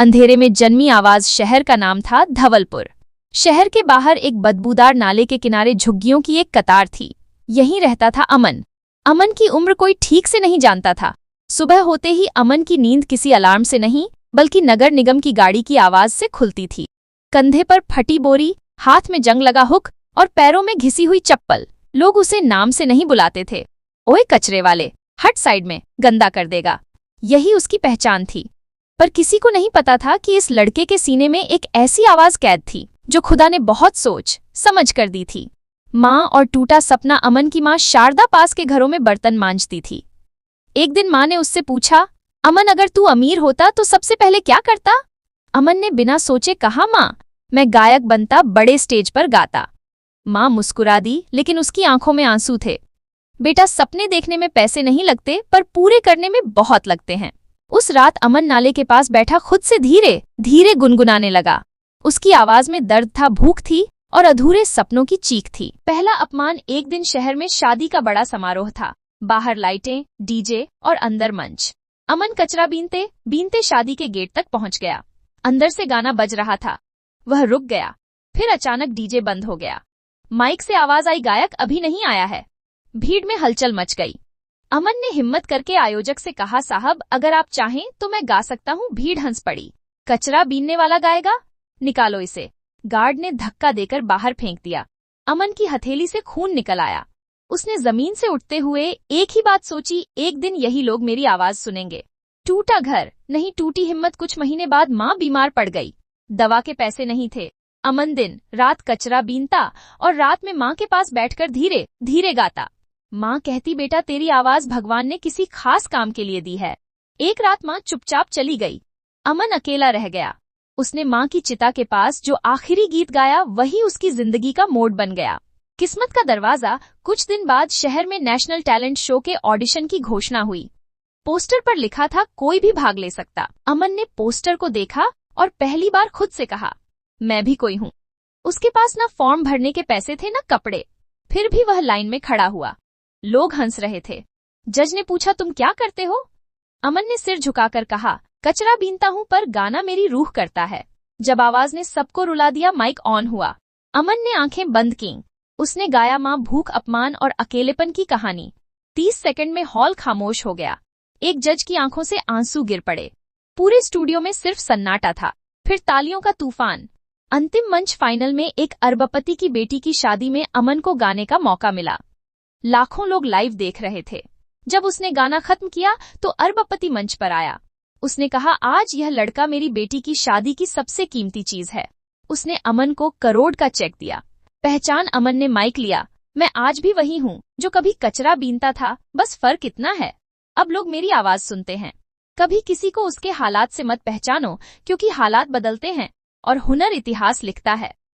अंधेरे में जन्मी आवाज शहर का नाम था धवलपुर। शहर के बाहर एक बदबूदार नाले के किनारे झुग्गियों की एक कतार थी। यहीं रहता था अमन। अमन की उम्र कोई ठीक से नहीं जानता था। सुबह होते ही अमन की नींद किसी अलार्म से नहीं बल्कि नगर निगम की गाड़ी की आवाज से खुलती थी। कंधे पर फटी बोरी, हाथ में जंग लगा हुक और पैरों में घिसी हुई चप्पल। लोग उसे नाम से नहीं बुलाते थे। ओए कचरे वाले, हट साइड में, गंदा कर देगा। यही उसकी पहचान थी। पर किसी को नहीं पता था कि इस लड़के के सीने में एक ऐसी आवाज कैद थी जो खुदा ने बहुत सोच समझ कर दी थी। माँ और टूटा सपना। अमन की माँ शारदा पास के घरों में बर्तन मांजती थी। एक दिन माँ ने उससे पूछा, अमन अगर तू अमीर होता तो सबसे पहले क्या करता? अमन ने बिना सोचे कहा, माँ मैं गायक बनता, बड़े स्टेज पर गाता। माँ मुस्कुरा दी, लेकिन उसकी आंखों में आंसू थे। बेटा, सपने देखने में पैसे नहीं लगते पर पूरे करने में बहुत लगते हैं। उस रात अमन नाले के पास बैठा खुद से धीरे धीरे गुनगुनाने लगा। उसकी आवाज में दर्द था, भूख थी और अधूरे सपनों की चीख थी। पहला अपमान। एक दिन शहर में शादी का बड़ा समारोह था। बाहर लाइटें, डीजे और अंदर मंच। अमन कचरा बीनते बीनते शादी के गेट तक पहुंच गया। अंदर से गाना बज रहा था। वह रुक गया। फिर अचानक डीजे बंद हो गया। माइक से आवाज आई, गायक अभी नहीं आया है। भीड़ में हलचल मच गई। अमन ने हिम्मत करके आयोजक से कहा, साहब अगर आप चाहें तो मैं गा सकता हूँ। भीड़ हंस पड़ी। कचरा बीनने वाला गाएगा? निकालो इसे। गार्ड ने धक्का देकर बाहर फेंक दिया। अमन की हथेली से खून निकल आया। उसने जमीन से उठते हुए एक ही बात सोची, एक दिन यही लोग मेरी आवाज सुनेंगे। टूटा घर नहीं, टूटी हिम्मत। कुछ महीने बाद माँ बीमार पड़ गई। दवा के पैसे नहीं थे। अमन दिन रात कचरा बीनता और रात में माँ के पास बैठकर धीरे धीरे गाता। माँ कहती, बेटा तेरी आवाज भगवान ने किसी खास काम के लिए दी है। एक रात माँ चुपचाप चली गई। अमन अकेला रह गया। उसने माँ की चिता के पास जो आखिरी गीत गाया वही उसकी जिंदगी का मोड़ बन गया। किस्मत का दरवाजा। कुछ दिन बाद शहर में नेशनल टैलेंट शो के ऑडिशन की घोषणा हुई। पोस्टर पर लिखा था, कोई भी भाग ले सकता। अमन ने पोस्टर को देखा और पहली बार खुद से कहा, मैं भी कोई हूँ। उसके पास न फॉर्म भरने के पैसे थे न कपड़े, फिर भी वह लाइन में खड़ा हुआ। लोग हंस रहे थे। जज ने पूछा, तुम क्या करते हो? अमन ने सिर झुकाकर कहा, कचरा बीनता हूँ पर गाना मेरी रूह करता है। जब आवाज ने सबको रुला दिया, माइक ऑन हुआ। अमन ने आंखें बंद कीं। उसने गाया, माँ, भूख, अपमान और अकेलेपन की कहानी। 30 सेकंड में हॉल खामोश हो गया। एक जज की आंखों से आंसू गिर पड़े। पूरे स्टूडियो में सिर्फ सन्नाटा था। फिर तालियों का तूफान। अंतिम मंच। फाइनल में एक अरबपति की बेटी की शादी में अमन को गाने का मौका मिला। लाखों लोग लाइव देख रहे थे। जब उसने गाना खत्म किया तो अरबपति मंच पर आया। उसने कहा, आज यह लड़का मेरी बेटी की शादी की सबसे कीमती चीज है। उसने अमन को करोड़ का चेक दिया। पहचान? अमन ने माइक लिया, मैं आज भी वही हूँ जो कभी कचरा बीनता था। बस फर्क इतना है, अब लोग मेरी आवाज सुनते हैं। कभी किसी को उसके हालात से मत पहचानो, क्योंकि हालात बदलते हैं और हुनर इतिहास लिखता है।